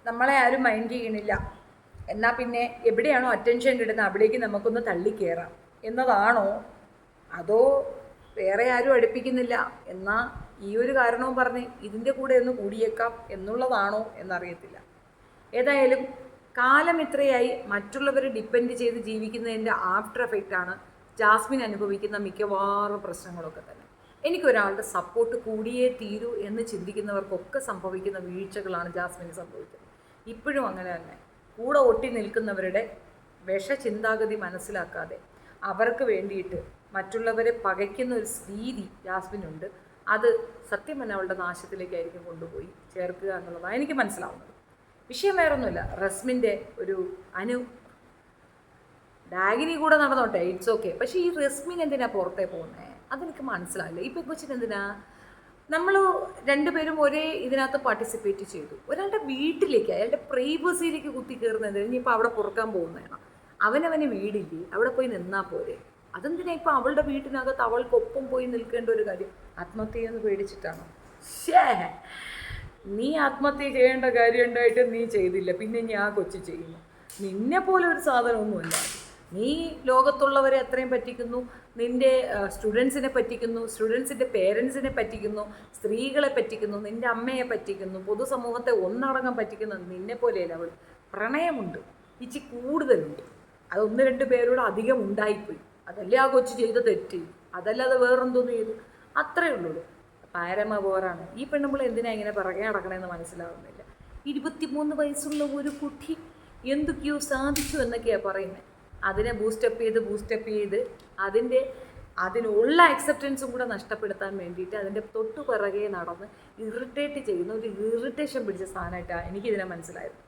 നമ്മളെ ആരും മൈൻഡ് ചെയ്യണില്ല, എന്നാൽ പിന്നെ എവിടെയാണോ അറ്റൻഷൻ കിട്ടുന്നത് അവിടേക്ക് നമുക്കൊന്ന് തള്ളിക്കയറാം എന്നതാണോ, അതോ വേറെ ആരും അടുപ്പിക്കുന്നില്ല എന്നാൽ ഈ ഒരു കാരണവും പറഞ്ഞ് ഇതിൻ്റെ കൂടെ ഒന്ന് കൂടിയേക്കാം എന്നുള്ളതാണോ എന്നറിയത്തില്ല. ഏതായാലും കാലം ഇത്രയായി മറ്റുള്ളവരെ ഡിപ്പെൻഡ് ചെയ്ത് ജീവിക്കുന്നതിൻ്റെ ആഫ്റ്റർ എഫക്റ്റാണ് ജാസ്മിൻ അനുഭവിക്കുന്ന മിക്കവാറും പ്രശ്നങ്ങളൊക്കെ തന്നെ. എനിക്കൊരാളുടെ സപ്പോർട്ട് കൂടിയേ തീരൂ എന്ന് ചിന്തിക്കുന്നവർക്കൊക്കെ സംഭവിക്കുന്ന വീഴ്ചകളാണ് ജാസ്മിന് സംഭവിക്കുന്നത്. ഇപ്പോഴും അങ്ങനെ തന്നെ കൂടെ ഒട്ടി നിൽക്കുന്നവരുടെ ചിന്താഗതി മനസ്സിലാക്കാതെ അവർക്ക് വേണ്ടിയിട്ട് മറ്റുള്ളവരെ പകയ്ക്കുന്ന ഒരു രീതി ജാസ്മിനുണ്ട്. അത് സത്യം തന്നെ അവളുടെ നാശത്തിലേക്കായിരിക്കും കൊണ്ടുപോയി ചേർക്കുക എന്നുള്ളതാണ് എനിക്ക് മനസ്സിലാവുന്നത്. വിഷയം വേറൊന്നുമില്ല, റസ്മിൻ്റെ ഒരു ഡാഗിനി കൂടെ നടന്നോട്ടെ, ഇറ്റ്സ് ഓക്കെ. പക്ഷേ ഈ റസ്മിൻ എന്തിനാ പുറത്തേ പോകുന്നത് അതെനിക്ക് മനസ്സിലായില്ല. ഈ ബിഗ് ബോസിന് എന്തിനാ നമ്മൾ രണ്ടുപേരും ഒരേ ഇതിനകത്ത് പാർട്ടിസിപ്പേറ്റ് ചെയ്തു, ഒരാളുടെ വീട്ടിലേക്ക് അയാളുടെ പ്രൈവസിയിലേക്ക് കുത്തി കയറുന്നത് ഇനിയിപ്പോൾ അവിടെ പുറക്കാൻ പോകുന്നതാണ്. അവനവന് വീടില്ലേ, അവിടെ പോയി നിന്നാൽ പോരെ. അതെന്തിനാ ഇപ്പം അവളുടെ വീട്ടിനകത്ത് അവൾക്കൊപ്പം പോയി നിൽക്കേണ്ട ഒരു കാര്യം? ആത്മഹത്യയെന്ന് പേടിച്ചിട്ടാണോ? ശേ, നീ ആത്മഹത്യ ചെയ്യേണ്ട കാര്യം ഉണ്ടായിട്ട് നീ ചെയ്തില്ല, പിന്നെ ഞാൻ കൊച്ചു ചെയ്യുന്നു. നിന്നെ പോലെ ഒരു സാധനമൊന്നുമല്ല. നീ ലോകത്തുള്ളവരെ അത്രയും പറ്റിക്കുന്നു, നിൻ്റെ സ്റ്റുഡൻസിനെ പറ്റിക്കുന്നു, സ്റ്റുഡൻസിൻ്റെ പേരൻസിനെ പറ്റിക്കുന്നു, സ്ത്രീകളെ പറ്റിക്കുന്നു, നിൻ്റെ അമ്മയെ പറ്റിക്കുന്നു, പൊതുസമൂഹത്തെ ഒന്നടങ്കം പറ്റിക്കുന്നു. നിന്നെ പോലെയല്ല അവൾ. പ്രണയമുണ്ട്, ഇച്ചി കൂടുതലുണ്ട്. അത് ഒന്ന് രണ്ട് പേരോട് അധികം ഉണ്ടായിപ്പോയി. അതല്ലേ ആ കൊച്ചു ചെയ്ത തെറ്റ്, അതല്ലാതെ വേറെന്തോന്ന് ചെയ്തു, അത്രേ ഉള്ളൂ. പാരമ പോരാണ് ഈ പെണ്ണുമ്പോൾ എന്തിനാ ഇങ്ങനെ പിറകെ നടക്കണമെന്ന് മനസ്സിലാവുന്നില്ല. 23 വയസ്സുള്ള ഒരു കുട്ടി എന്തൊക്കെയോ സാധിച്ചു എന്നൊക്കെയാണ് പറയുന്നത്. അതിനെ ബൂസ്റ്റപ്പ് ചെയ്ത് അതിനുള്ള അക്സെപ്റ്റൻസും കൂടെ നഷ്ടപ്പെടുത്താൻ വേണ്ടിയിട്ട് അതിൻ്റെ തൊട്ടു പിറകെ നടന്ന് ഇറിറ്റേറ്റ് ചെയ്യുന്ന ഒരു ഇറിറ്റേഷൻ പിടിച്ച സാധനമായിട്ടാണ് എനിക്കിതിനെ മനസ്സിലായത്.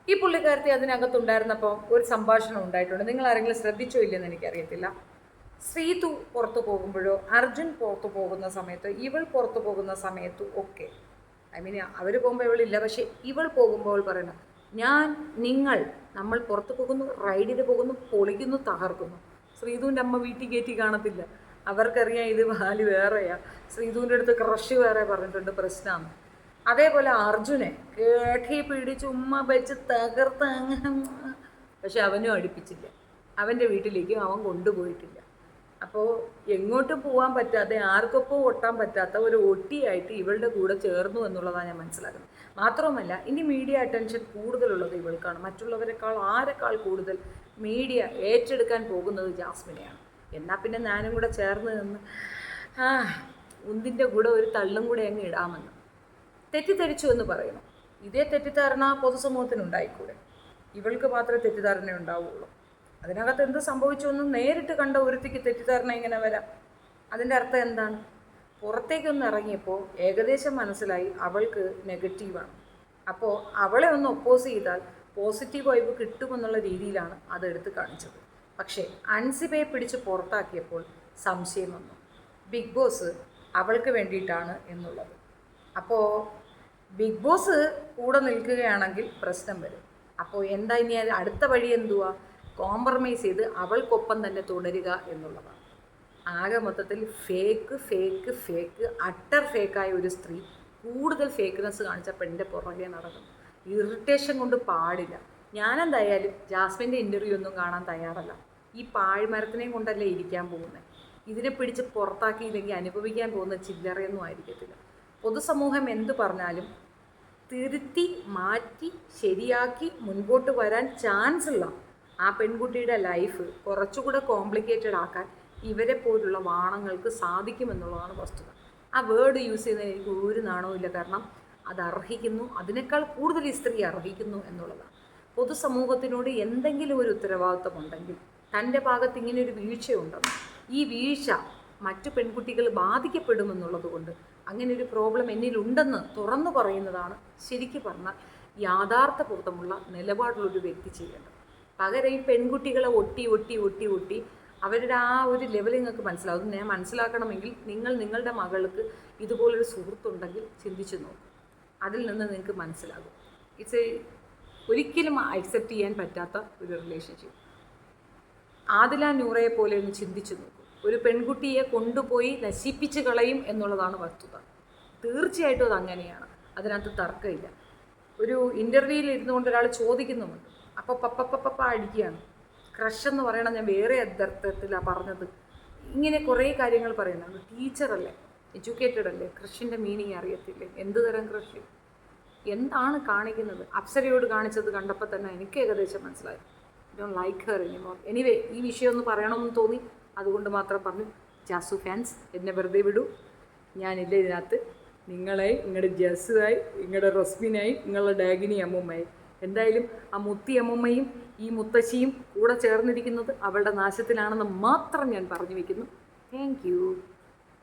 ഈ പുള്ളിക്കാരത്തി അതിനകത്തുണ്ടായിരുന്നപ്പോൾ ഒരു സംഭാഷണം ഉണ്ടായിട്ടുണ്ട്. നിങ്ങൾ ആരെങ്കിലും ശ്രദ്ധിച്ചോ ഇല്ലെന്ന് എനിക്കറിയത്തില്ല. ശ്രീതു പുറത്തു പോകുമ്പോഴോ അർജുൻ പുറത്തു പോകുന്ന സമയത്തോ ഇവൾ പുറത്തു പോകുന്ന സമയത്തും ഒക്കെ, ഐ മീൻ അവർ പോകുമ്പോൾ ഇവളില്ല, പക്ഷേ ഇവൾ പോകുമ്പോൾ പറയണം നമ്മൾ പുറത്തു പോകുന്നു, റൈഡിന് പോകുന്നു, പൊളിക്കുന്നു, തകർക്കുന്നു. ശ്രീതുവിൻ്റെ അമ്മ വീട്ടിൽ കയറ്റി കാണത്തില്ല. അവർക്കറിയാം ഇത് വാല് വേറെയാ, ശ്രീതുവിൻ്റെ അടുത്ത് ക്രഷ് വേറെ പറഞ്ഞിട്ടുണ്ട്, പ്രശ്നമാണ്. അതേപോലെ അർജുനെ കേട്ടി പിടിച്ച് ഉമ്മ വെച്ച് തകർത്ത് അങ്ങനെ, പക്ഷെ അവനും അടുപ്പിച്ചില്ല, അവൻ്റെ വീട്ടിലേക്ക് അവൻ കൊണ്ടുപോയിട്ടില്ല. അപ്പോൾ എങ്ങോട്ടും പോകാൻ പറ്റാതെ ആർക്കൊപ്പം ഒട്ടാൻ പറ്റാത്ത ഒരു ഒട്ടിയായിട്ട് ഇവളുടെ കൂടെ ചേർന്നു എന്നുള്ളതാണ് ഞാൻ മനസ്സിലാക്കുന്നത്. മാത്രവുമല്ല ഇനി മീഡിയ അറ്റൻഷൻ കൂടുതലുള്ളത് ഇവൾക്കാണ്. മറ്റുള്ളവരെക്കാൾ ആരെക്കാൾ കൂടുതൽ മീഡിയ ഏറ്റെടുക്കാൻ പോകുന്നത് ജാസ്മിനെയാണ്. എന്നാൽ പിന്നെ ഞാനും കൂടെ ചേർന്ന് നിന്ന് ഉന്തിൻ്റെ കൂടെ ഒരു തള്ളും കൂടെ അങ്ങ് ഇടാമെന്ന് തെറ്റിദ്ധരിച്ചു എന്ന് പറയണം. ഇതേ തെറ്റിദ്ധാരണ പൊതുസമൂഹത്തിനുണ്ടായിക്കൂടെ? ഇവൾക്ക് മാത്രമേ തെറ്റിദ്ധാരണ ഉണ്ടാവുകയുള്ളൂ. അതിനകത്ത് എന്ത് സംഭവിച്ചു എന്നും നേരിട്ട് കണ്ട ഒരുത്തിക്ക് തെറ്റിദ്ധാരണ ഇങ്ങനെ വരാം. അതിൻ്റെ അർത്ഥം എന്താണ്? പുറത്തേക്കൊന്ന് ഇറങ്ങിയപ്പോൾ ഏകദേശം മനസ്സിലായി അവൾക്ക് നെഗറ്റീവാണ്. അപ്പോൾ അവളെ ഒന്ന് ഒപ്പോസ് ചെയ്താൽ പോസിറ്റീവ് വൈബ് കിട്ടുമെന്നുള്ള രീതിയിലാണ് അതെടുത്ത് കാണിച്ചത്. പക്ഷേ അൻസിബയെ പിടിച്ച് പുറത്താക്കിയപ്പോൾ സംശയം വന്നു, ബിഗ് ബോസ് അവൾക്ക് വേണ്ടിയിട്ടാണ് എന്നുള്ളത്. അപ്പോൾ ബിഗ് ബോസ് കൂടെ നിൽക്കുകയാണെങ്കിൽ പ്രശ്നം വരും. അപ്പോൾ എന്താ ഇനി അടുത്ത വഴി എന്തുവാ? കോംപ്രമൈസ് ചെയ്ത് അവൾക്കൊപ്പം തന്നെ തുടരുക എന്നുള്ളതാണ്. ആകെ മൊത്തത്തിൽ ഫേക്ക് അട്ടർ ഫേക്കായ ഒരു സ്ത്രീ കൂടുതൽ ഫേക്ക്നെസ് കാണിച്ച പെണ്ണിൻ്റെ പുറകെ നടക്കുന്നു. ഇറിറ്റേഷൻ കൊണ്ട് പാടില്ല. ഞാനെന്തായാലും ജാസ്മിൻ്റെ ഇൻ്റർവ്യൂ ഒന്നും കാണാൻ തയ്യാറല്ല. ഈ പാഴ്മരത്തിനെയും കൊണ്ടല്ലേ ഇരിക്കാൻ പോകുന്നത്. ഇതിനെ പിടിച്ച് പുറത്താക്കിയില്ലെങ്കിൽ അനുഭവിക്കാൻ പോകുന്ന ചില്ലറയൊന്നും ആയിരിക്കത്തില്ല. പൊതുസമൂഹം എന്തു പറഞ്ഞാലും തിരുത്തി മാറ്റി ശരിയാക്കി മുൻപോട്ട് വരാൻ ചാൻസ് ഉള്ള ആ പെൺകുട്ടിയുടെ ലൈഫ് കുറച്ചുകൂടെ കോംപ്ലിക്കേറ്റഡ് ആക്കാൻ ഇവരെ പോലുള്ള വാണങ്ങൾക്ക് സാധിക്കുമെന്നുള്ളതാണ് വസ്തുത. ആ വേർഡ് യൂസ് ചെയ്യുന്നതിന് എനിക്ക് ഒരു നാണവും ഇല്ല. കാരണം അത് അർഹിക്കുന്നു, അതിനേക്കാൾ കൂടുതൽ ഈ സ്ത്രീ അർഹിക്കുന്നു എന്നുള്ളതാണ്. പൊതുസമൂഹത്തിനോട് എന്തെങ്കിലും ഒരു ഉത്തരവാദിത്വം ഉണ്ടെങ്കിൽ തൻ്റെ ഭാഗത്ത് ഇങ്ങനെ ഒരു വീഴ്ചയുണ്ടെന്ന്, ഈ വീഴ്ച മറ്റു പെൺകുട്ടികൾ ബാധിക്കപ്പെടുമെന്നുള്ളത് കൊണ്ട് അങ്ങനെ ഒരു പ്രോബ്ലം എന്നിലുണ്ടെന്ന് തുറന്നു പറയുന്നതാണ് ശരിക്കും പറഞ്ഞാൽ യാഥാർത്ഥ്യബോധമുള്ള നിലപാടുള്ളൊരു വ്യക്തി ചെയ്യേണ്ടത്. പകരം ഈ പെൺകുട്ടികളെ ഒട്ടി അവരുടെ ആ ഒരു ലെവൽ നിങ്ങൾക്ക് മനസ്സിലാവും. ഞാൻ മനസ്സിലാക്കണമെങ്കിൽ നിങ്ങൾ നിങ്ങളുടെ മകൾക്ക് ഇതുപോലൊരു സുഹൃത്തുണ്ടെങ്കിൽ ചിന്തിച്ചു നോക്കും. അതിൽ നിന്ന് നിങ്ങൾക്ക് മനസ്സിലാകും. ഒരിക്കലും അക്സെപ്റ്റ് ചെയ്യാൻ പറ്റാത്ത ഒരു റിലേഷൻഷിപ്പ്. ആദില നൂറയെ പോലെ ഒന്ന് ചിന്തിച്ചു നോക്കും. ഒരു പെൺകുട്ടിയെ കൊണ്ടുപോയി നശിപ്പിച്ച് കളയും എന്നുള്ളതാണ് വസ്തുത. തീർച്ചയായിട്ടും അത് അങ്ങനെയാണ്, അതിനകത്ത് തർക്കമില്ല. ഒരു ഇൻ്റർവ്യൂവിൽ ഇരുന്നുകൊണ്ട് ഒരാൾ ചോദിക്കുന്നുമുണ്ട്, അപ്പോൾ പപ്പ അടിക്കുകയാണ്. ക്രഷ് എന്ന് പറയണം, ഞാൻ വേറെ അർത്ഥത്തിലാണ് പറഞ്ഞത്. ഇങ്ങനെ കുറേ കാര്യങ്ങൾ പറയുന്നുണ്ട്. ടീച്ചറല്ലേ, എഡ്യൂക്കേറ്റഡ് അല്ലേ, ക്രഷിൻ്റെ മീനിങ് അറിയത്തില്ലേ? എന്ത് തരം ക്രഷ്, എന്താണ് കാണിക്കുന്നത്? അപ്സരയോട് കാണിച്ചത് കണ്ടപ്പോൾ തന്നെ എനിക്ക് ഏകദേശം മനസ്സിലായി. Don't like her anymore. Anyway, ഈ വിഷയം ഒന്ന് പറയണമെന്ന് തോന്നി, അതുകൊണ്ട് മാത്രം പറഞ്ഞു. ജാസു ഫാൻസ് എന്നെ വെറുതെ വിടൂ, ഞാനില്ല ഇതിനകത്ത്. നിങ്ങളായി, നിങ്ങളുടെ ജസുവായി, നിങ്ങളുടെ റസ്മിനായി, നിങ്ങളുടെ ഡാഗിനി അമ്മൂമ്മയായി. എന്തായാലും ആ മുത്തി അമ്മൂമ്മയും ഈ മുത്തശ്ശിയും കൂടെ ചേർന്നിരിക്കുന്നത് അവളുടെ നാശത്തിലാണെന്ന് മാത്രം ഞാൻ പറഞ്ഞു വയ്ക്കുന്നു. Thank you.